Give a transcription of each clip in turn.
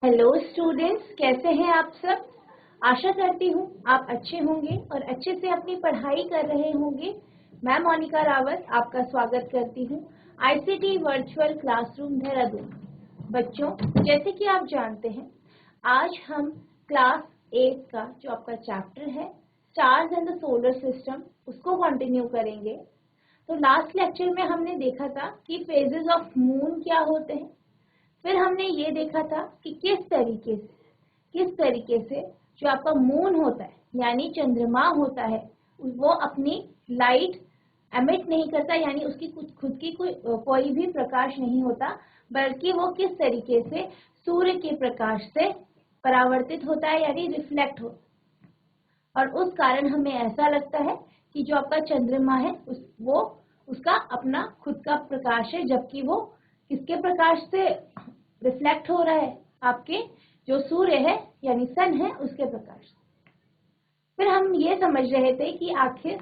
Hello students, कैसे हैं आप सब। आशा करती हूँ आप अच्छे होंगे और अच्छे से अपनी पढ़ाई कर रहे होंगे। मैं मोनिका रावत आपका स्वागत करती हूँ आईसीटी वर्चुअल क्लासरूम देहरादून। बच्चों, जैसे कि आप जानते हैं, आज हम क्लास 8 का जो आपका चैप्टर है stars and the solar system उसको कंटिन्यू करेंगे। तो लास्ट लेक्चर में हमने देखा था कि फेजेस ऑफ मून क्या होते हैं। फिर हमने ये देखा था कि किस तरीके से जो आपका मून होता है यानी चंद्रमा होता है वो अपनी लाइट एमिट नहीं करता, यानी उसकी खुद की कोई भी प्रकाश नहीं होता, बल्कि वो किस तरीके से सूर्य के प्रकाश से परावर्तित होता है यानी रिफ्लेक्ट होता है। और उस कारण हमें ऐसा लगता है कि जो आपका चंद्रमा है वो उसका अपना खुद का प्रकाश है, जबकि वो किसके प्रकाश से रिफ्लेक्ट हो रहा है, आपके जो सूर्य है यानी सन है उसके प्रकाश। फिर हम ये समझ रहे थे कि आखिर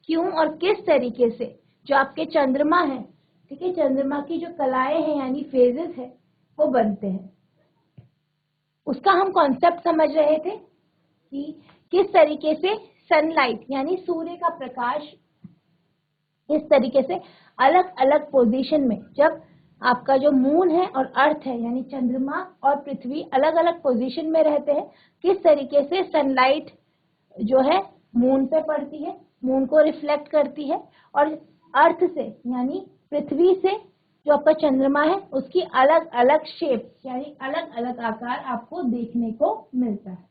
क्यों और किस तरीके से जो आपके चंद्रमा है, ठीक है, चंद्रमा की जो कलाएं हैं यानी फेजेस है वो बनते हैं। उसका हम कॉन्सेप्ट समझ रहे थे कि किस तरीके से सनलाइट यानी सूर्य का प्रकाश इस तरीके से अलग अलग पोजीशन में, जब आपका जो मून है और अर्थ है यानी चंद्रमा और पृथ्वी अलग अलग पोजीशन में रहते हैं, किस तरीके से सनलाइट जो है मून पे पड़ती है, मून को रिफ्लेक्ट करती है, और अर्थ से यानी पृथ्वी से जो आपका चंद्रमा है उसकी अलग अलग शेप यानी अलग अलग आकार आपको देखने को मिलता है।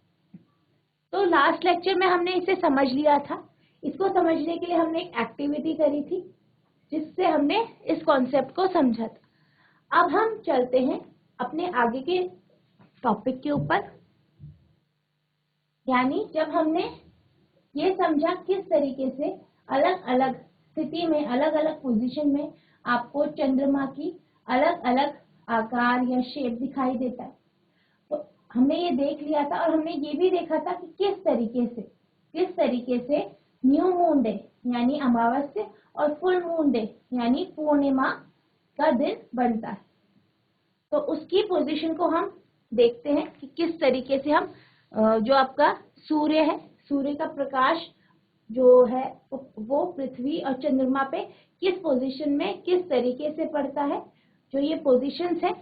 तो लास्ट लेक्चर में हमने इसे समझ लिया था। इसको समझने के लिए हमने एक एक्टिविटी करी थी जिससे हमने इस कॉन्सेप्ट को समझा था। अब हम चलते हैं अपने आगे के टॉपिक के ऊपर, यानी जब हमने ये समझा किस तरीके से अलग अलग स्थिति में अलग अलग पोजीशन में आपको चंद्रमा की अलग अलग आकार या शेप दिखाई देता है, तो हमने ये देख लिया था। और हमने ये भी देखा था कि किस तरीके से न्यू मून डे यानी अमावस्या और फुल मून डे यानी पूर्णिमा का दिन बनता है। तो उसकी पोजीशन को हम देखते हैं कि किस तरीके से हम जो आपका सूर्य है, सूर्य का प्रकाश जो है वो पृथ्वी और चंद्रमा पे किस पोजीशन में किस तरीके से पड़ता है। जो ये पोजीशंस है,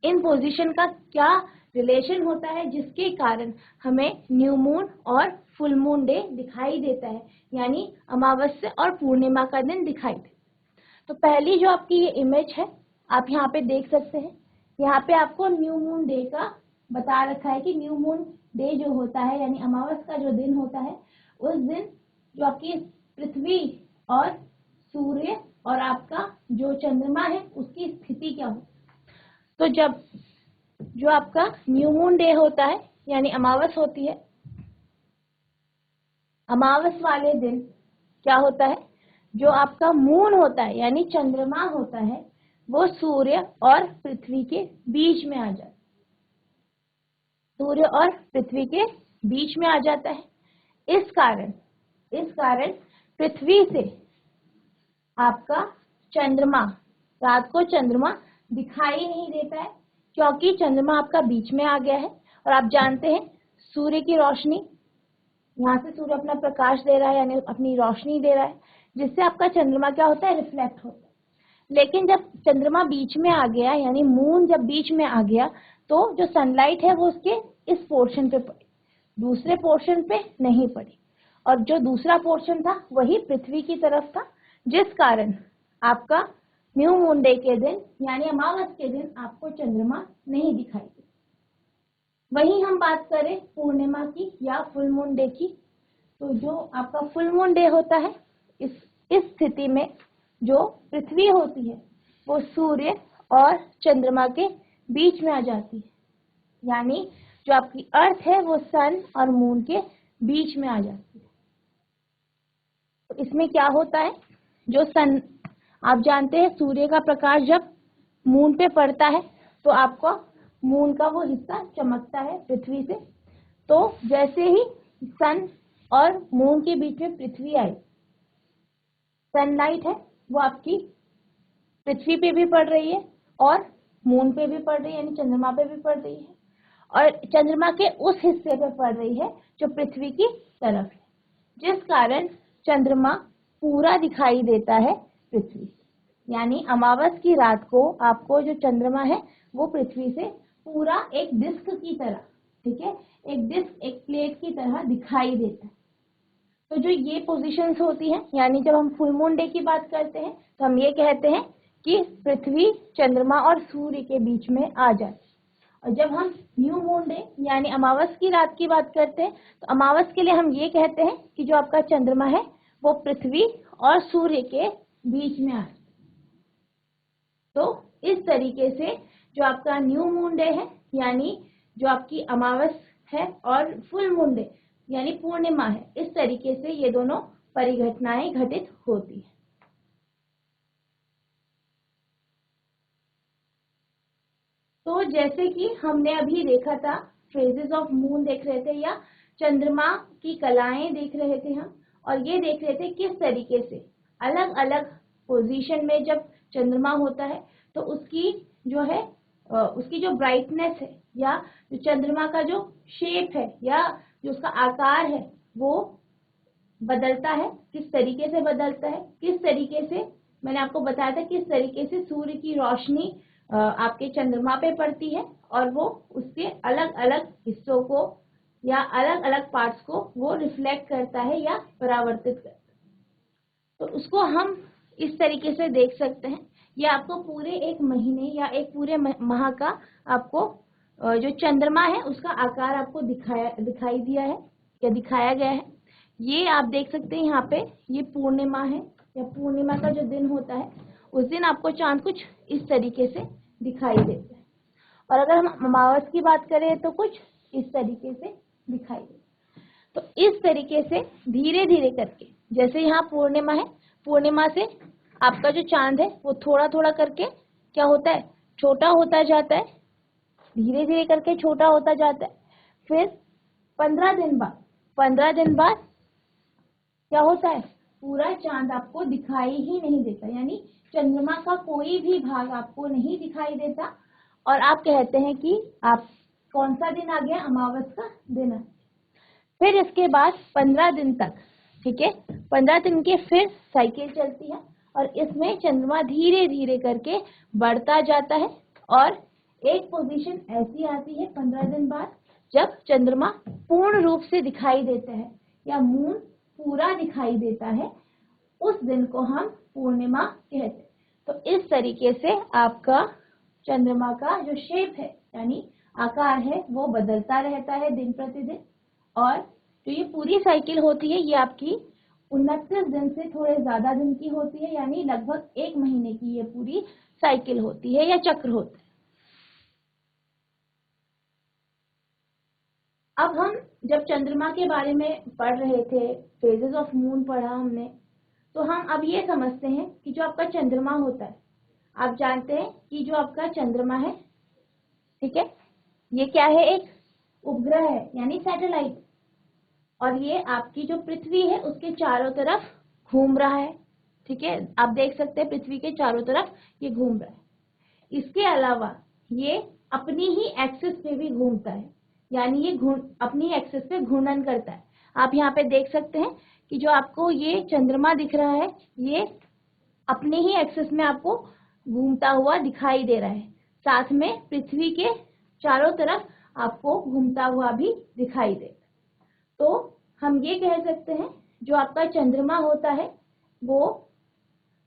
इन पोजीशन का क्या रिलेशन होता है जिसके कारण हमें न्यू मून और फुल मून डे दिखाई देता है, यानी अमावस्या और पूर्णिमा का दिन दिखाई देता है। तो पहली जो आपकी ये इमेज है आप यहाँ पे देख सकते हैं। यहाँ पे आपको न्यू मून डे का बता रखा है कि न्यू मून डे जो होता है यानी अमावस्या का जो दिन होता है, उस दिन जो आपकी पृथ्वी और सूर्य और आपका जो चंद्रमा है उसकी स्थिति क्या होती है। तो जब जो आपका न्यू मून डे होता है यानी अमावस होती है, अमावस वाले दिन क्या होता है, जो आपका मून होता है यानी चंद्रमा होता है वो सूर्य और पृथ्वी के बीच में आ जाता है, सूर्य और पृथ्वी के बीच में आ जाता है। इस कारण पृथ्वी से आपका चंद्रमा, रात को चंद्रमा दिखाई नहीं देता है क्योंकि चंद्रमा आपका बीच में आ गया है। और आप जानते हैं सूर्य की रोशनी, यहाँ से सूर्य अपना प्रकाश दे रहा है यानी अपनी रोशनी दे रहा है, जिससे आपका चंद्रमा क्या होता है, रिफ्लेक्ट होता है। लेकिन जब चंद्रमा बीच में आ गया यानी मून जब बीच में आ गया, तो जो सनलाइट है वो उसके इस पोर्शन पे पड़ी, दूसरे पोर्शन पे नहीं पड़ी। और जो दूसरा पोर्शन था वही पृथ्वी की तरफ था, जिस कारण आपका न्यू मून डे के दिन यानी अमावस के दिन आपको चंद्रमा नहीं दिखाई देता। वही हम बात करें पूर्णिमा की या फुल मून डे की, तो जो आपका फुल मून डे होता है, इस स्थिति में जो पृथ्वी होती है वो सूर्य और चंद्रमा के बीच में आ जाती है, यानी जो आपकी अर्थ है वो सन और मून के बीच में आ जाती है। तो इसमें क्या होता है, जो सन, आप जानते हैं सूर्य का प्रकाश जब मून पे पड़ता है तो आपको मून का वो हिस्सा चमकता है पृथ्वी से। तो जैसे ही सन और मून के बीच में पृथ्वी आई, सनलाइट है वो आपकी पृथ्वी पे भी पड़ रही है और मून पे भी पड़ रही है, यानी चंद्रमा पे भी पड़ रही है, और चंद्रमा के उस हिस्से पे पड़ रही है जो पृथ्वी की तरफ है, जिस कारण चंद्रमा पूरा दिखाई देता है पृथ्वी। यानी अमावस की रात को आपको जो चंद्रमा है वो पृथ्वी से पूरा एक डिस्क की तरह, ठीक है, एक डिस्क, एक प्लेट की तरह दिखाई देता है। तो जो ये पोजीशंस होती हैं, यानी जब हम फुल मून डे की बात करते हैं तो हम ये कहते हैं कि पृथ्वी चंद्रमा और सूर्य के बीच में आ जाए, और जब हम न्यू मून डे यानी अमावस की रात की बात करते हैं तो अमावस के लिए हम ये कहते हैं कि जो आपका चंद्रमा है वो पृथ्वी और सूर्य के बीच में आए। तो इस तरीके से जो आपका न्यू मून डे है, यानी जो आपकी अमावस है, और फुल मून डे यानी पूर्णिमा है, इस तरीके से ये दोनों परिघटनाएं घटित होती है। तो जैसे कि हमने अभी देखा था, फेजेस ऑफ मून देख रहे थे, या चंद्रमा की कलाएं देख रहे थे हम, और ये देख रहे थे किस तरीके से अलग अलग पोजीशन में जब चंद्रमा होता है तो उसकी जो है उसकी जो ब्राइटनेस है, या जो चंद्रमा का जो शेप है, या जो उसका आकार है, वो बदलता है। किस तरीके से बदलता है, किस तरीके से, मैंने आपको बताया था किस तरीके से सूर्य की रोशनी आपके चंद्रमा पे पड़ती है, और वो उसके अलग अलग हिस्सों को या अलग अलग पार्ट्स को वो रिफ्लेक्ट करता है या परावर्तित करता है। तो उसको हम इस तरीके से देख सकते हैं। ये आपको पूरे एक महीने या एक पूरे माह का आपको जो चंद्रमा है उसका आकार आपको दिखाई दिया है या दिखाया गया है। ये आप देख सकते हैं यहाँ पे, ये पूर्णिमा है, या पूर्णिमा का जो दिन होता है उस दिन आपको चांद कुछ इस तरीके से दिखाई देता है, और अगर हम अमावस की बात करें तो कुछ इस तरीके से दिखाई देता है। तो इस तरीके से धीरे धीरे करके, जैसे यहाँ पूर्णिमा है, पूर्णिमा से आपका जो चांद है वो थोड़ा थोड़ा करके क्या होता है, छोटा होता जाता है, धीरे धीरे करके छोटा होता जाता है। फिर 15 दिन बाद क्या होता है, पूरा चांद आपको दिखाई ही नहीं देता, यानी चंद्रमा का कोई भी भाग आपको नहीं दिखाई देता, और आप कहते हैं कि आप कौन सा दिन आ गया, अमावस का दिन है। फिर इसके बाद 15 दिन तक, ठीक है, 15 दिन के फिर साइकिल चलती है, और इसमें चंद्रमा धीरे धीरे करके बढ़ता जाता है, और एक पोजीशन ऐसी आती है 15 दिन बाद जब चंद्रमा पूर्ण रूप से दिखाई देता है, या मून पूरा दिखाई देता है, उस दिन को हम पूर्णिमा कहते हैं। तो इस तरीके से आपका चंद्रमा का जो शेप है यानी आकार है वो बदलता रहता है दिन प्रतिदिन, और जो ये पूरी साइकिल होती है ये आपकी 29 दिन से थोड़े ज्यादा दिन की होती है, यानी लगभग 1 महीने की ये पूरी साइकिल होती है या चक्र होता है। अब हम जब चंद्रमा के बारे में पढ़ रहे थे, फेजेस ऑफ मून पढ़ा हमने, तो हम अब ये समझते हैं कि जो आपका चंद्रमा होता है, आप जानते हैं कि जो आपका चंद्रमा है, ठीक है, ये क्या है, एक उपग्रह है यानी सैटेलाइट, और ये आपकी जो पृथ्वी है उसके चारों तरफ घूम रहा है, ठीक है, आप देख सकते हैं पृथ्वी के चारों तरफ ये घूम रहा है। इसके अलावा ये अपनी ही एक्सिस पे भी घूमता है, यानी ये अपनी एक्सिस पे घूर्णन करता है। आप यहाँ पे देख सकते हैं कि जो आपको ये चंद्रमा दिख रहा है ये अपनी ही एक्सिस में आपको घूमता हुआ दिखाई दे रहा है, साथ में पृथ्वी के चारों तरफ आपको घूमता हुआ भी दिखाई दे। तो हम ये कह सकते हैं जो आपका चंद्रमा होता है वो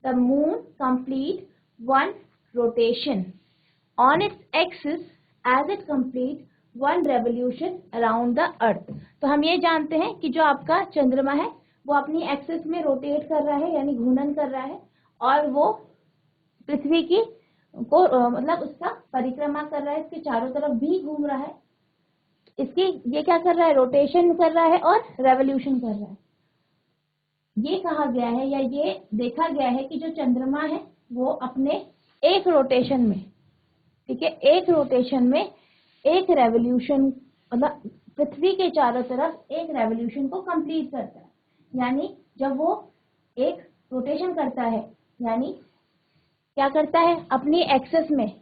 the moon complete one rotation on its axis as it complete one revolution around the earth. तो हम ये जानते हैं कि जो आपका चंद्रमा है वो अपनी एक्सिस में रोटेट कर रहा है यानी घूर्णन कर रहा है, और वो पृथ्वी की को मतलब उसका परिक्रमा कर रहा है, इसके चारों तरफ भी घूम रहा है, इसकी ये क्या कर रहा है, रोटेशन कर रहा है और रेवोल्यूशन कर रहा है। ये कहा गया है या ये देखा गया है कि जो चंद्रमा है वो अपने एक रोटेशन में, ठीक है, एक रोटेशन में एक रेवोल्यूशन, मतलब पृथ्वी के चारों तरफ एक रेवोल्यूशन को कंप्लीट करता है। यानी जब वो एक रोटेशन करता है, यानी क्या करता है, अपनी एक्सेस में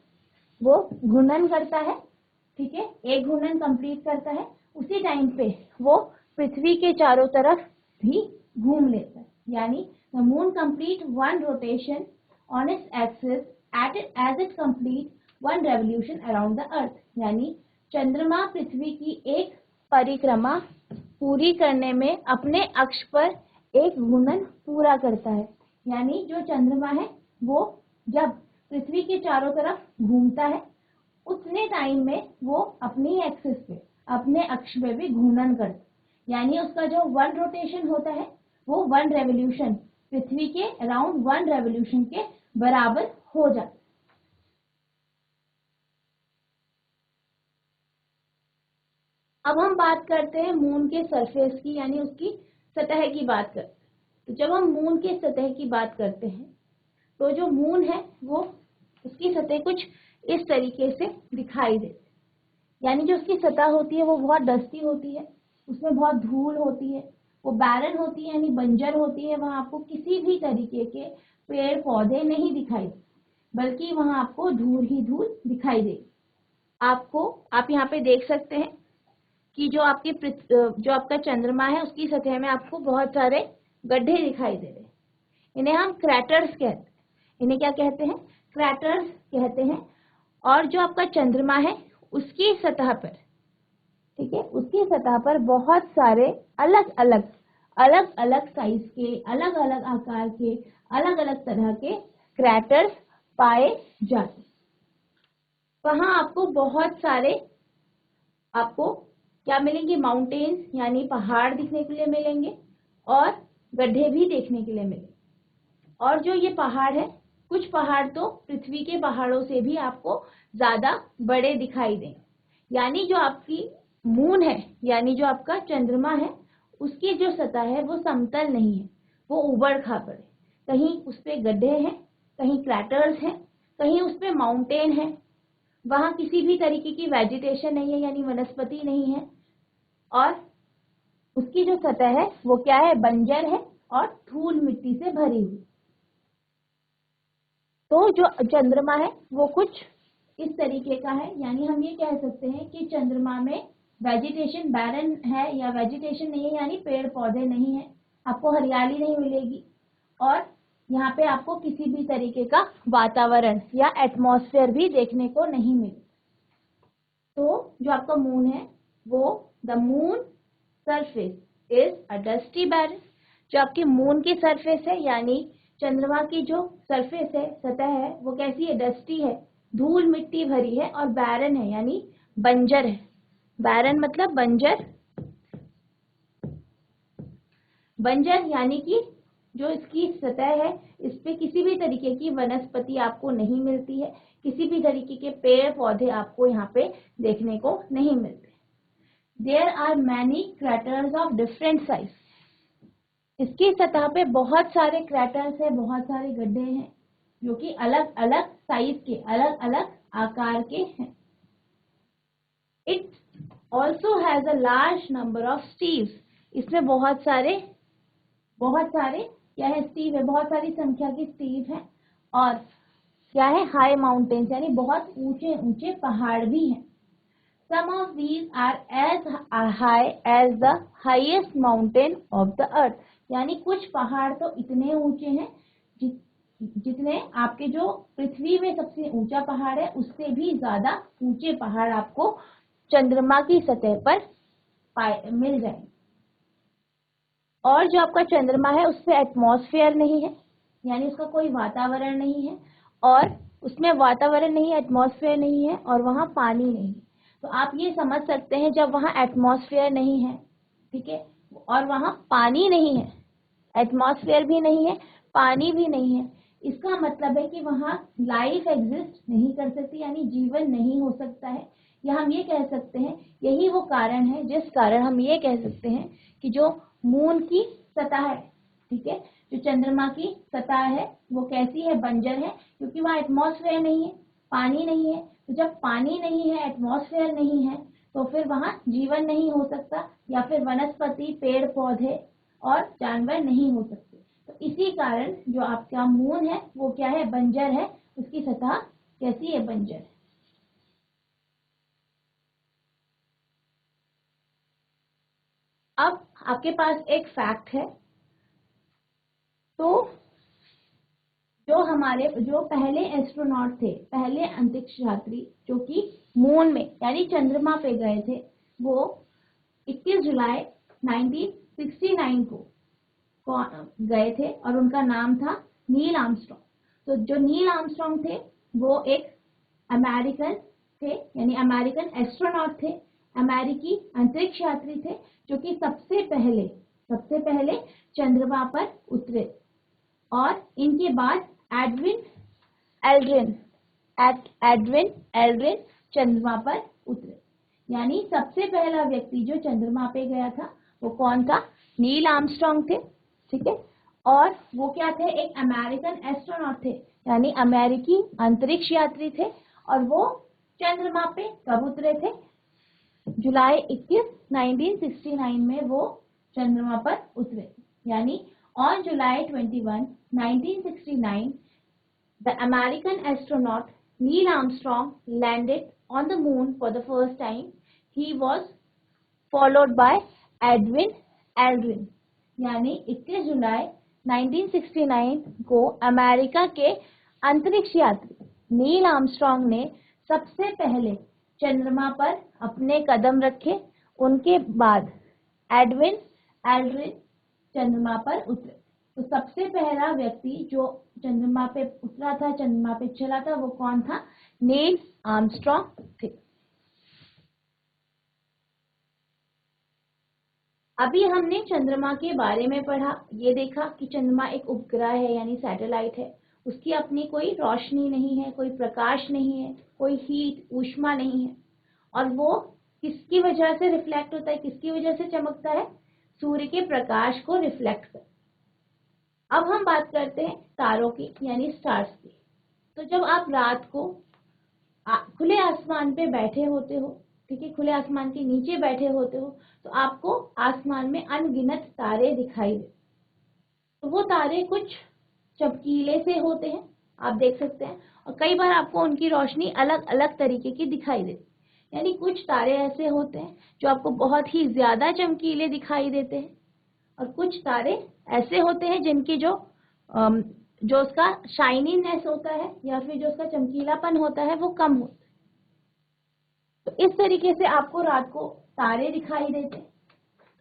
वो घूर्णन करता है, ठीक है, एक घूर्णन कंप्लीट करता है, उसी टाइम पे वो पृथ्वी के चारों तरफ भी घूम लेता है। यानी the moon complete one rotation on its axis as it complete one revolution around the earth. यानी चंद्रमा पृथ्वी की एक परिक्रमा पूरी करने में अपने अक्ष पर एक घूर्णन पूरा करता है। यानी जो चंद्रमा है वो जब पृथ्वी के चारों तरफ घूमता है उतने टाइम में वो अपनी एक्सिस पे, अपने अक्ष पे भी घूर्णन करता है। यानी उसका जो वन रोटेशन होता है वो वन रेवोल्यूशन, पृथ्वी के अराउंड वन रेवोल्यूशन के बराबर हो जाता है। अब हम बात करते हैं मून के सरफेस की, यानी उसकी सतह की बात करते हैं। तो जब हम मून के सतह की बात करते हैं तो जो मून है वो उसकी सतह कुछ इस तरीके से दिखाई देती है। यानी जो उसकी सतह होती है वो बहुत डस्टी होती है, उसमें बहुत धूल होती है, वो बैरन होती है यानी बंजर होती है। वहां आपको किसी भी तरीके के पेड़ पौधे नहीं दिखाई देते, बल्कि वहां आपको धूल ही धूल दिखाई देगी। आप यहाँ पे देख सकते हैं कि जो आपका चंद्रमा है उसकी सतह में आपको बहुत सारे गड्ढे दिखाई दे रहे हैं। इन्हें हम क्रैटर्स कहते हैं। इन्हें क्या कहते हैं? क्रैटर्स कहते हैं। और जो आपका चंद्रमा है उसकी सतह पर, ठीक है, उसकी सतह पर बहुत सारे अलग अलग साइज के, अलग अलग आकार के, अलग अलग तरह के क्रैटर्स पाए जाते हैं। वहां आपको बहुत सारे क्या मिलेंगे? माउंटेन्स यानी पहाड़ दिखने के लिए मिलेंगे और गड्ढे भी देखने के लिए मिलेंगे। और जो ये पहाड़ है, कुछ पहाड़ तो पृथ्वी के पहाड़ों से भी आपको ज्यादा बड़े दिखाई देंगे। यानी जो आपकी मून है, यानी जो आपका चंद्रमा है, उसकी जो सतह है वो समतल नहीं है, वो उबड़ खाबड़ है। कहीं उस पे गड्ढे हैं, कहीं क्रैटर्स हैं, कहीं उस पे माउंटेन है। वहां किसी भी तरीके की वेजिटेशन नहीं है, यानी वनस्पति नहीं है। और उसकी जो सतह है वो क्या है? बंजर है और धूल मिट्टी से भरी हुई। तो जो चंद्रमा है वो कुछ इस तरीके का है। यानी हम ये कह सकते हैं कि चंद्रमा में वेजिटेशन बैरन है, या वेजिटेशन नहीं है यानी पेड़ पौधे नहीं है, आपको हरियाली नहीं मिलेगी। और यहाँ पे आपको किसी भी तरीके का वातावरण या एटमॉस्फेयर भी देखने को नहीं मिले। तो जो आपका मून है वो the moon surface is a dusty barren. जो आपकी मून की सरफेस है यानी चंद्रमा की जो सरफेस है, सतह है, वो कैसी है? डस्टी है, धूल मिट्टी भरी है और बैरन है यानी बंजर है। बैरन मतलब बंजर। बंजर यानी कि जो इसकी सतह है इस पे किसी भी तरीके की वनस्पति आपको नहीं मिलती है, किसी भी तरीके के पेड़ पौधे आपको यहाँ पे देखने को नहीं मिलते। There are many craters of different size. इसकी सतह पे बहुत सारे क्रैटर्स है, बहुत सारे गड्ढे हैं जो कि अलग अलग साइज के, अलग अलग आकार के हैं। It also has a large number of steves. इसमें बहुत सारे क्या है? स्टीव है, बहुत सारी संख्या की स्टीव है। और क्या है? हाई माउंटेन्स यानी बहुत ऊंचे ऊंचे पहाड़ भी हैं। Some of these are as high as the highest mountain of the earth. यानी कुछ पहाड़ तो इतने ऊंचे हैं जितने आपके जो पृथ्वी में सबसे ऊंचा पहाड़ है उससे भी ज्यादा ऊंचे पहाड़ आपको चंद्रमा की सतह पर मिल जाएंगे। और जो आपका चंद्रमा है उस पे एटमॉस्फेयर नहीं है, यानी उसका कोई वातावरण नहीं है। और उसमें वातावरण नहीं है, एटमॉस्फेयर नहीं है, और वहां पानी नहीं है। तो आप ये समझ सकते हैं जब वहां एटमॉस्फेयर नहीं है, ठीक है, और वहां पानी नहीं है, एटमॉस्फेयर भी नहीं है, पानी भी नहीं है, इसका मतलब है कि वहां लाइफ एग्जिस्ट नहीं कर सकती, यानी जीवन नहीं हो सकता है। या हम ये कह सकते हैं यही वो कारण है जिस कारण हम ये कह सकते हैं कि जो मून की सतह है, ठीक है, जो चंद्रमा की सतह है वो कैसी है? बंजर है, क्योंकि वहां एटमॉस्फेयर नहीं है, पानी नहीं है। तो जब पानी नहीं है, एटमॉस्फेयर नहीं है, तो फिर वहां जीवन नहीं हो सकता, या फिर वनस्पति, पेड़ पौधे और जानवर नहीं हो सकते। तो इसी कारण जो आपका मून है वो क्या है? बंजर है, उसकी सतह कैसी है? बंजर है। अब आपके पास एक फैक्ट है, तो जो पहले एस्ट्रोनॉट थे, पहले अंतरिक्ष यात्री जो कि मून में यानी चंद्रमा पे गए थे, वो 21 जुलाई 1969 को गए थे और उनका नाम था नील आर्मस्ट्रॉन्ग। तो जो नील आर्मस्ट्रॉन्ग थे वो एक अमेरिकन थे, यानी अमेरिकन एस्ट्रोनॉट थे, अमेरिकी अंतरिक्ष यात्री थे, जो कि सबसे पहले चंद्रमा पर उतरे। और इनके बाद एडविन एल्ड्रिन चंद्रमा पर उतरे। यानी सबसे पहला व्यक्ति जो चंद्रमा पे गया था वो कौन था? नील आर्मस्ट्रॉन्ग थे, ठीक है। और वो क्या थे? एक अमेरिकन एस्ट्रोनॉट थे, यानी अमेरिकी अंतरिक्ष यात्री थे। और वो चंद्रमा पे कब उतरे थे? जुलाई 21, 1969 में वो चंद्रमा पर उतरे। यानी on July 21, 1969, the American astronaut Neil Armstrong landed on the moon for the first time. He was followed by Edwin Aldrin. यानी 21 जुलाई 1969 को अमेरिका के अंतरिक्ष यात्री नील आर्मस्ट्रॉन्ग ने सबसे पहले चंद्रमा पर अपने कदम रखे। उनके बाद एडविन एल्ड्रिन चंद्रमा पर उतरे। तो सबसे पहला व्यक्ति जो चंद्रमा पे उतरा था, चंद्रमा पे चला था, वो कौन था? नील आर्मस्ट्रॉन्ग थे। अभी हमने चंद्रमा के बारे में पढ़ा, ये देखा कि चंद्रमा एक उपग्रह है यानी सैटेलाइट है। उसकी अपनी कोई रोशनी नहीं है, कोई प्रकाश नहीं है, कोई हीट ऊष्मा नहीं है। और वो किसकी वजह से रिफ्लेक्ट होता है, किसकी वजह से चमकता है? सूर्य के प्रकाश को रिफ्लेक्ट कर। अब हम बात करते हैं तारों की यानी स्टार्स की। तो जब आप रात को खुले आसमान पे बैठे होते हो, ठीक है, खुले आसमान के नीचे बैठे होते हो, तो आपको आसमान में अनगिनत तारे दिखाई दे। तो वो तारे कुछ चमकीले से होते हैं, आप देख सकते हैं, और कई बार आपको उनकी रोशनी अलग अलग तरीके की दिखाई देती। यानी कुछ तारे ऐसे होते हैं जो आपको बहुत ही ज्यादा चमकीले दिखाई देते हैं, और कुछ तारे ऐसे होते हैं जिनकी जो उसका शाइनीनेस होता है या फिर जो उसका चमकीलापन होता है वो कम होता है। तो इस तरीके से आपको रात को तारे दिखाई देते हैं।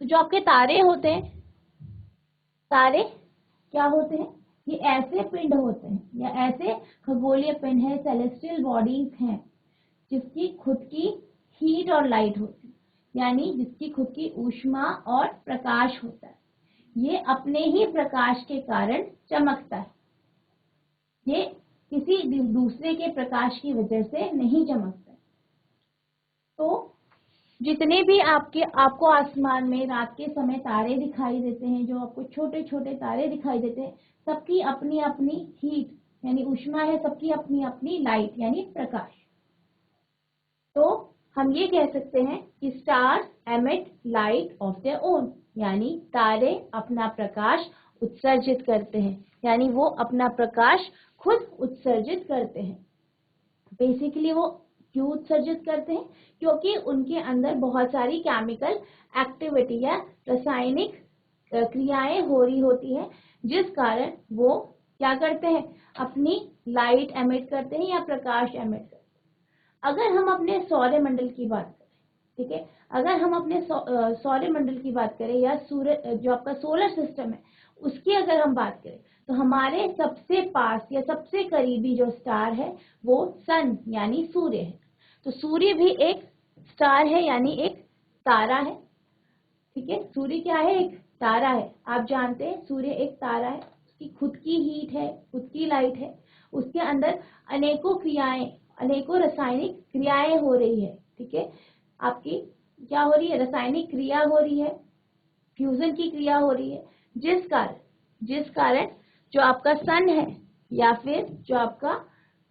तो जो आपके तारे होते हैं, तारे क्या होते हैं? ये ऐसे पिंड होते हैं या ऐसे खगोलीय पिंड है, सेलेस्टियल बॉडीज हैं, जिसकी खुद की हीट और लाइट होती है, यानी जिसकी खुद की ऊष्मा और प्रकाश होता है। ये अपने ही प्रकाश के कारण चमकता है, ये किसी दूसरे के प्रकाश की वजह से नहीं चमकता। तो जितने भी आपको आसमान में रात के समय तारे दिखाई देते हैं, जो आपको छोटे छोटे तारे दिखाई देते हैं, सबकी अपनी अपनी हीट यानी ऊष्मा है, सबकी अपनी अपनी लाइट यानी प्रकाश। तो हम ये कह सकते हैं कि stars emit light of their own, यानी तारे अपना प्रकाश उत्सर्जित करते हैं, यानी वो अपना प्रकाश खुद उत्सर्जित करते हैं। बेसिकली वो क्यों उत्सर्जित करते हैं? क्योंकि उनके अंदर बहुत सारी केमिकल एक्टिविटी या रासायनिक क्रियाएं हो रही होती है, जिस कारण वो क्या करते हैं? अपनी लाइट एमिट करते हैं या प्रकाश एमिट करते हैं। अगर हम अपने सौरमंडल की बात करें, ठीक है, अगर हम अपने सौरमंडल की बात करें या सूर्य जो आपका सोलर सिस्टम है उसकी अगर हम बात करें, तो हमारे सबसे पास या सबसे करीबी जो स्टार है वो सन यानी सूर्य है। तो सूर्य भी एक स्टार है यानी एक तारा है, ठीक है। सूर्य क्या है? एक तारा है। आप जानते हैं सूर्य एक तारा है, उसकी खुद की हीट है, खुद की लाइट है, उसके अंदर अनेकों क्रियाएं, अनेकों रासायनिक क्रियाएं हो रही है, ठीक है। आपकी क्या हो रही है? रासायनिक क्रिया हो रही है, फ्यूजन की क्रिया हो रही है, जिस कारण जो आपका सन है या फिर जो आपका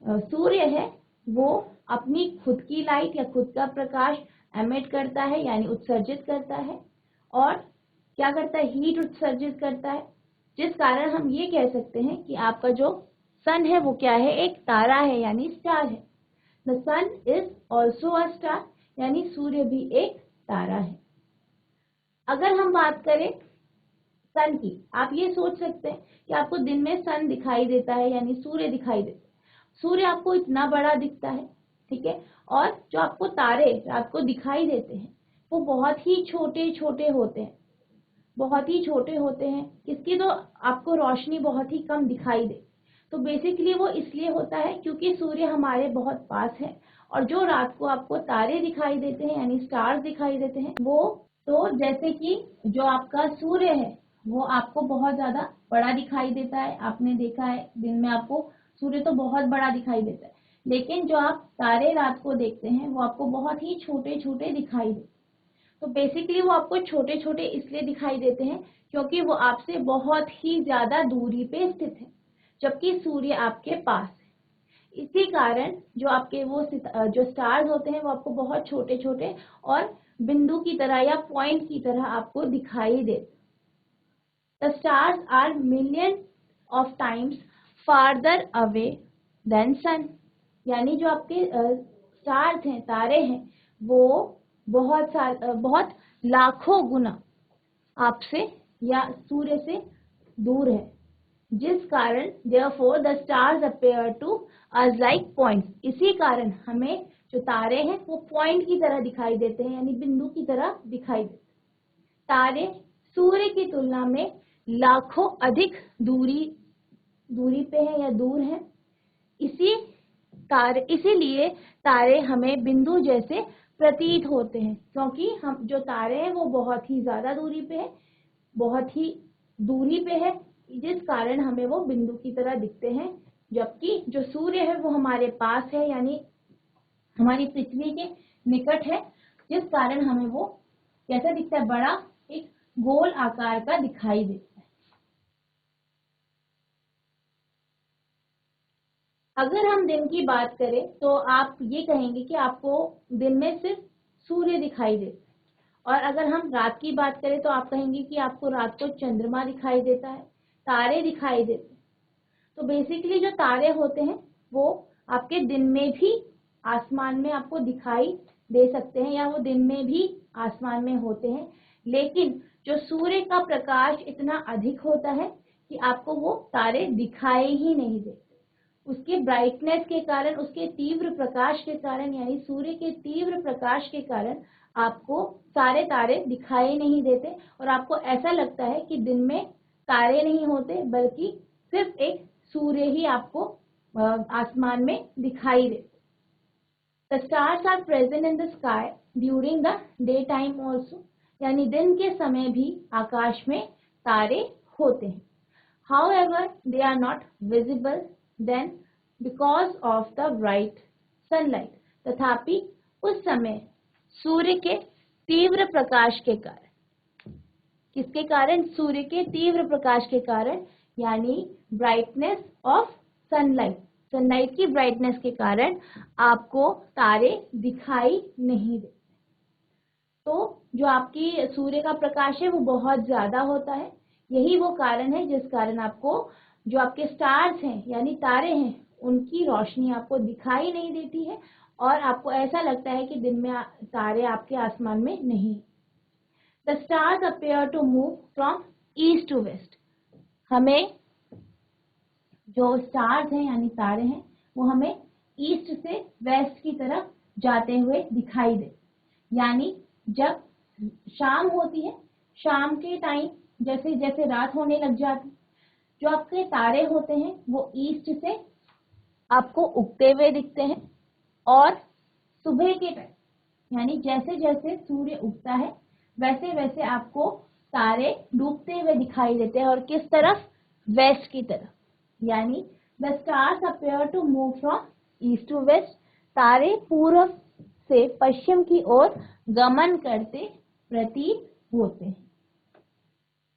सूर्य है वो अपनी खुद की लाइट या खुद का प्रकाश एमिट करता है यानी उत्सर्जित करता है, और क्या करता है? हीट उत्सर्जित करता है, जिस कारण हम ये कह सकते हैं कि आपका जो सन है वो क्या है? एक तारा है यानी स्टार है। The sun is also a star, यानी सूर्य भी एक तारा है। अगर हम बात करें सन की, आप ये सोच सकते हैं कि आपको दिन में सन दिखाई देता है, यानी सूर्य दिखाई देता है। सूर्य आपको इतना बड़ा दिखता है, ठीक है, और जो आपको तारे रात को दिखाई देते हैं वो बहुत ही छोटे छोटे होते हैं, बहुत ही छोटे होते हैं। किसकी तो आपको रोशनी बहुत ही कम दिखाई दे। तो बेसिकली वो इसलिए होता है क्योंकि सूर्य हमारे बहुत पास है, और जो रात को आपको तारे दिखाई देते हैं यानी स्टार्स दिखाई देते हैं वो, तो जैसे कि जो आपका सूर्य है वो आपको बहुत ज्यादा बड़ा दिखाई देता है। आपने देखा है दिन में आपको सूर्य तो बहुत बड़ा दिखाई देता है, लेकिन जो आप तारे रात को देखते हैं वो आपको बहुत ही छोटे छोटे दिखाई देते हैं। तो बेसिकली वो आपको छोटे छोटे इसलिए दिखाई देते हैं क्योंकि वो आपसे बहुत ही ज्यादा दूरी पे स्थित है, जबकि सूर्य आपके पास है। इसी कारण जो आपके वो जो स्टार्स होते हैं वो आपको बहुत छोटे छोटे और बिंदु की तरह या पॉइंट की तरह आपको दिखाई देते। The stars are millions of times farther away than sun. यानी जो आपके स्टार्स हैं, तारे हैं, वो बहुत लाखों गुना आपसे या सूर्य से दूर है, जिस कारण therefore the stars appear to us like points. इसी कारण हमें जो तारे हैं वो पॉइंट की तरह दिखाई देते हैं, यानी बिंदु की तरह दिखाई देते हैं। तारे सूर्य की तुलना में लाखों अधिक दूरी पे है या दूर है। इसीलिए तारे हमें बिंदु जैसे प्रतीत होते हैं, क्योंकि हम जो तारे हैं वो बहुत ही ज्यादा दूरी पे है, बहुत ही दूरी पे है, जिस कारण हमें वो बिंदु की तरह दिखते हैं। जबकि जो सूर्य है वो हमारे पास है, यानी हमारी पृथ्वी के निकट है, जिस कारण हमें वो कैसा दिखता है, बड़ा एक गोल आकार का दिखाई देता है। अगर हम दिन की बात करें तो आप ये कहेंगे कि आपको दिन में सिर्फ सूर्य दिखाई देता है, और अगर हम रात की बात करें तो आप कहेंगे कि आपको रात को चंद्रमा दिखाई देता है, तारे दिखाई देते हैं। तो बेसिकली जो तारे होते हैं वो आपके दिन में भी आसमान में आपको दिखाई दे सकते हैं, या वो दिन में भी आसमान में होते हैं, लेकिन जो सूर्य का प्रकाश इतना अधिक होता है कि आपको वो तारे दिखाई ही नहीं देते। उसके ब्राइटनेस के कारण, उसके तीव्र प्रकाश के कारण, यानी सूर्य के तीव्र प्रकाश के कारण आपको सारे तारे दिखाई नहीं देते, और आपको ऐसा लगता है कि दिन में तारे नहीं होते बल्कि सिर्फ एक सूर्य ही आपको आसमान में दिखाई देते। The stars are present in the sky during the daytime also. यानी दिन के समय भी आकाश में तारे होते हैं। However, they are not visible then because of the bright sunlight. तथापि उस समय सूर्य के तीव्र प्रकाश के कारण, किसके कारण, सूर्य के तीव्र प्रकाश के कारण, यानी ब्राइटनेस ऑफ सनलाइट की ब्राइटनेस के कारण आपको तारे दिखाई नहीं देते। तो जो आपकी सूर्य का प्रकाश है वो बहुत ज्यादा होता है, यही वो कारण है जिस कारण आपको जो आपके स्टार्स हैं यानी तारे हैं उनकी रोशनी आपको दिखाई नहीं देती है, और आपको ऐसा लगता है कि दिन में तारे आपके आसमान में नहीं। The stars appear to move from east to west. हमें जो स्टार्स हैं यानी तारे हैं वो हमें ईस्ट से वेस्ट की तरफ जाते हुए दिखाई दे। यानी जब शाम होती है, शाम के टाइम जैसे जैसे रात होने लग जाती, जो आपके तारे होते हैं वो ईस्ट से आपको उगते हुए दिखते हैं, और सुबह के टाइम यानी जैसे जैसे सूर्य उगता है वैसे वैसे आपको तारे डूबते हुए दिखाई देते हैं, और किस तरफ, वेस्ट की तरफ। यानी the stars appear to move from east to west. तारे पूर्व से पश्चिम की ओर गमन करते प्रतीत होते हैं।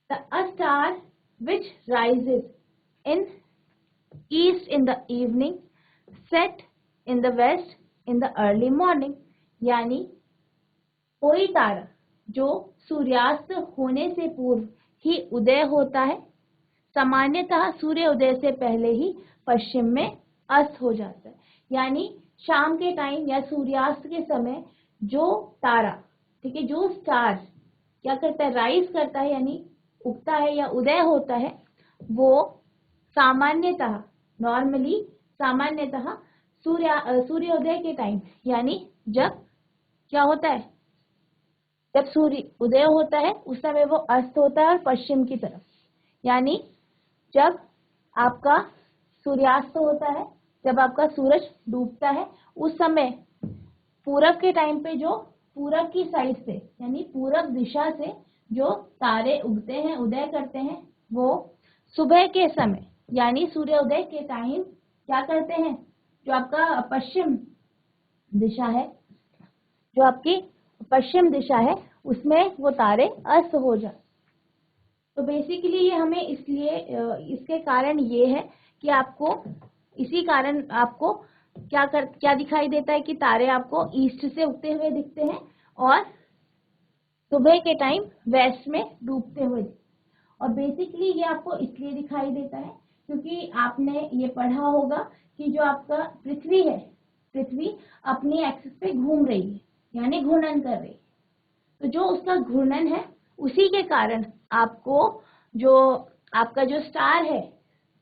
A star which rises in east in the evening, set in the west in the early morning. यानी कोई तारा जो सूर्यास्त होने से पूर्व ही उदय होता है, सामान्यतः सूर्य उदय से पहले ही पश्चिम में अस्त हो जाता है। यानी शाम के टाइम या सूर्यास्त के समय जो तारा, ठीक है, जो स्टार क्या करता है, राइज करता है यानी उगता है या उदय होता है, वो सामान्यतः नॉर्मली सामान्यतः सूर्योदय के टाइम, यानी जब क्या होता है, जब सूर्य उदय होता है उस समय वो अस्त होता है और पश्चिम की तरफ, यानी जब आपका सूर्यास्त होता है, जब आपका सूरज डूबता है उस समय पूरब के टाइम पे जो पूरब की साइड से यानी पूरब दिशा से जो तारे उगते हैं, उदय करते हैं, वो सुबह के समय यानी सूर्योदय के टाइम क्या करते हैं, जो आपका पश्चिम दिशा है, जो आपकी पश्चिम दिशा है उसमें वो तारे अस्त हो जाते। तो बेसिकली ये हमें इसलिए इसके कारण ये है कि आपको इसी कारण आपको क्या दिखाई देता है कि तारे आपको ईस्ट से उगते हुए दिखते हैं और सुबह के टाइम वेस्ट में डूबते हुए। और बेसिकली ये आपको इसलिए दिखाई देता है क्योंकि आपने ये पढ़ा होगा कि जो आपका पृथ्वी है, पृथ्वी अपनी एक्सिस पे घूम रही है यानी घूर्णन कर रही है। तो जो उसका घूर्णन है उसी के कारण आपको जो आपका जो स्टार है,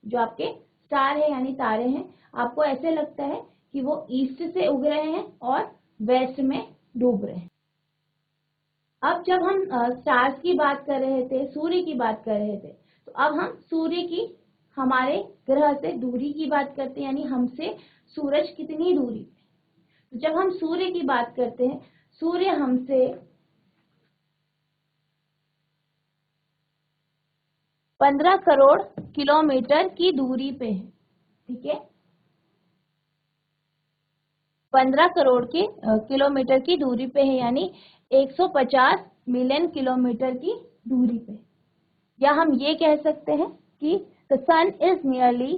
जो आपके स्टार है यानी तारे हैं, आपको ऐसे लगता है कि वो ईस्ट से उग रहे हैं और वेस्ट में डूब रहे हैं। अब जब हम स्टार्स की बात कर रहे थे, सूर्य की बात कर रहे थे, तो अब हम सूर्य की हमारे ग्रह से दूरी की बात करते हैं, यानी हमसे सूरज कितनी दूरी पे। तो जब हम सूर्य की बात करते हैं, सूर्य हमसे 15 करोड़ किलोमीटर की दूरी पे है, ठीक है, 15 करोड़ की किलोमीटर की दूरी पे है, यानी 150 मिलियन किलोमीटर की दूरी पे। या हम ये कह सकते हैं कि the sun is nearly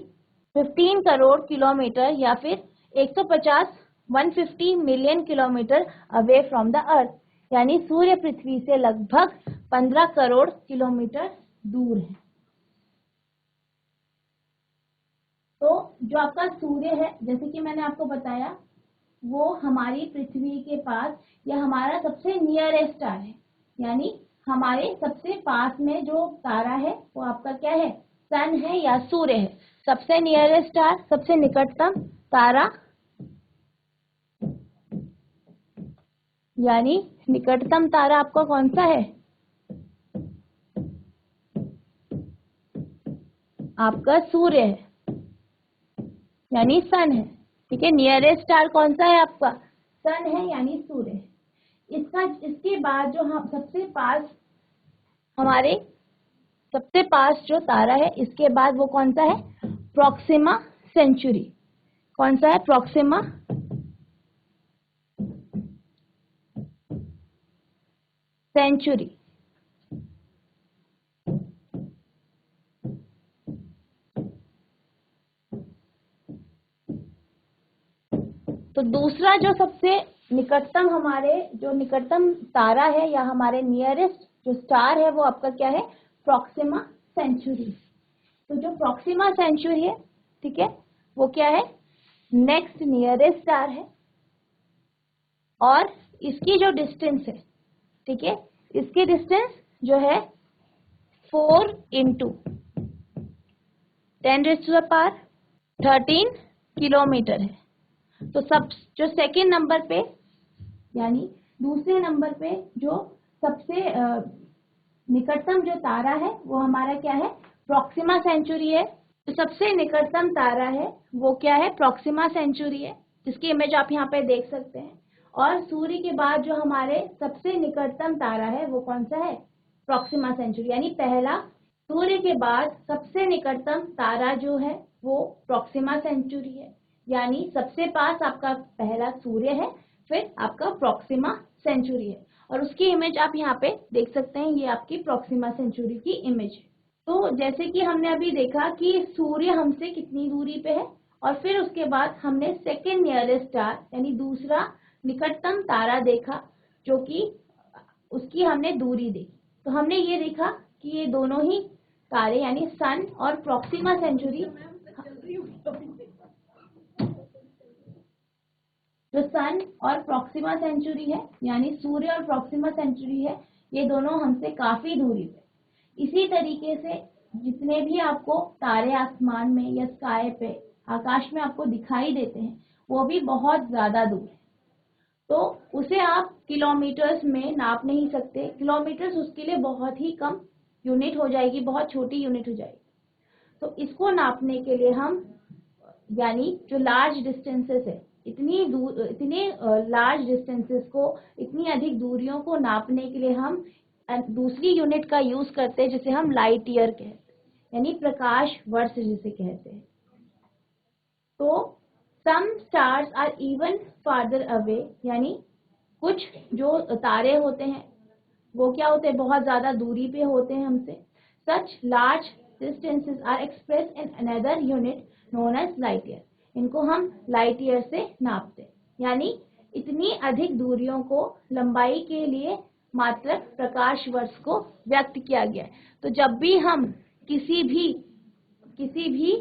15 crore kilometre या फिर 150 million kilometre away from the earth, यानी सूर्य पृथ्वी से लगभग 15 करोड़ किलोमीटर दूर है। तो जो आपका सूर्य है, जैसे कि मैंने आपको बताया, वो हमारी पृथ्वी के पास या हमारा सबसे नियरेस्ट स्टार है, यानी हमारे सबसे पास में जो तारा है वो आपका क्या है, सन है या सूर्य है। सबसे नियरेस्ट स्टार, सबसे निकटतम तारा, यानी निकटतम तारा आपका कौन सा है, आपका सूर्य है यानी सन है, ठीक है। नियरेस्ट स्टार कौन सा है आपका, सन है यानी सूर्य है। इसके बाद जो हम सबसे पास, हमारे सबसे पास जो तारा है इसके बाद वो कौन सा है, प्रॉक्सिमा सेंचुरी। कौन सा है, प्रॉक्सिमा सेंचुरी। तो दूसरा जो सबसे निकटतम, हमारे जो निकटतम तारा है या हमारे नियरेस्ट जो स्टार है वो आपका क्या है, प्रॉक्सिमा सेंचुरी। तो जो प्रॉक्सिमा सेंचुरी है, ठीक है, वो क्या है, नेक्स्ट नियरेस्ट स्टार है और इसकी जो डिस्टेंस है, ठीक है, इसकी डिस्टेंस जो है 4 × 10⁻13 किलोमीटर है। तो सब जो सेकेंड नंबर पे यानी दूसरे नंबर पे जो सबसे निकटतम जो तारा है वो हमारा क्या है, प्रॉक्सिमा सेंचुरी है। तो सबसे निकटतम तारा है वो क्या है, प्रॉक्सिमा सेंचुरी है, जिसकी इमेज आप यहाँ पे देख सकते हैं। और सूर्य के बाद जो हमारे सबसे निकटतम तारा है वो कौन सा है, प्रॉक्सिमा सेंचुरी, यानी पहला सूर्य के बाद सबसे निकटतम तारा जो है वो प्रॉक्सिमा सेंचुरी है, यानी सबसे पास आपका पहला सूर्य है, फिर आपका प्रॉक्सिमा सेंचुरी है। और उसकी इमेज आप यहाँ पे देख सकते हैं, ये आपकी प्रॉक्सिमा सेंचुरी की इमेज है। तो जैसे कि हमने अभी देखा कि सूर्य हमसे कितनी दूरी पे है, और फिर उसके बाद हमने सेकेंड नियरेस्ट स्टार यानी दूसरा निकटतम तारा देखा, जो कि उसकी हमने दूरी देखी। तो हमने ये देखा कि ये दोनों ही तारे यानी सन और प्रॉक्सिमा सेंचुरी, जो सन और प्रॉक्सिमा सेंचुरी है यानी सूर्य और प्रॉक्सिमा सेंचुरी है, ये दोनों हमसे काफी दूरी पे। इसी तरीके से जितने भी आपको तारे आसमान में या स्काई पे, आकाश में आपको दिखाई देते हैं, वो भी बहुत ज्यादा दूर है। तो उसे आप किलोमीटर्स में नाप नहीं सकते। किलोमीटर्स उसके लिए बहुत ही कम यूनिट हो जाएगी, बहुत छोटी यूनिट हो जाएगी। तो इसको नापने के लिए हम, यानी जो लार्ज डिस्टेंसेस है, इतने लार्ज डिस्टेंसेस को, इतनी अधिक दूरियों को नापने के लिए हम दूसरी यूनिट का यूज करते हैं, जिसे हम लाइट ईयर कहते हैं, यानी प्रकाश वर्ष जिसे कहते हैं। तो some stars are even farther away, यानी कुछ जो तारे होते हैं वो क्या होते हैं, बहुत ज्यादा दूरी पे होते हैं हमसे। Such large distances are express in another unit known as light year. इनको हम लाइट ईयर से नापते हैं, यानी इतनी अधिक दूरियों को लंबाई के लिए मात्रक प्रकाश वर्ष को व्यक्त किया गया है। तो जब भी हम किसी भी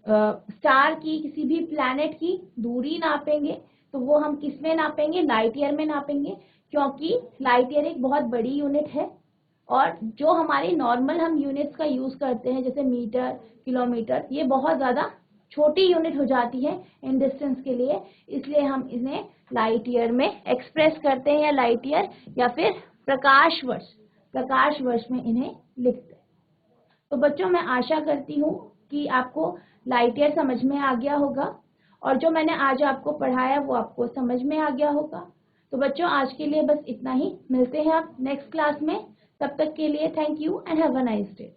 स्टार की, किसी भी प्लैनेट की दूरी नापेंगे, तो वो हम किस में नापेंगे, लाइट ईयर में नापेंगे, क्योंकि लाइट ईयर एक बहुत बड़ी यूनिट है। और जो हमारे नॉर्मल हम यूनिट्स का यूज करते हैं, जैसे मीटर, किलोमीटर, ये बहुत ज्यादा छोटी यूनिट हो जाती है इन डिस्टेंस के लिए, इसलिए हम इन्हें लाइट ईयर में एक्सप्रेस करते हैं, या लाइट ईयर या फिर प्रकाश वर्ष में इन्हें लिखते हैं। तो बच्चों, मैं आशा करती हूँ कि आपको लाइट ईयर समझ में आ गया होगा, और जो मैंने आज आपको पढ़ाया वो आपको समझ में आ गया होगा। तो बच्चों, आज के लिए बस इतना ही। मिलते हैं आप नेक्स्ट क्लास में। तब तक के लिए thank you and have a nice day.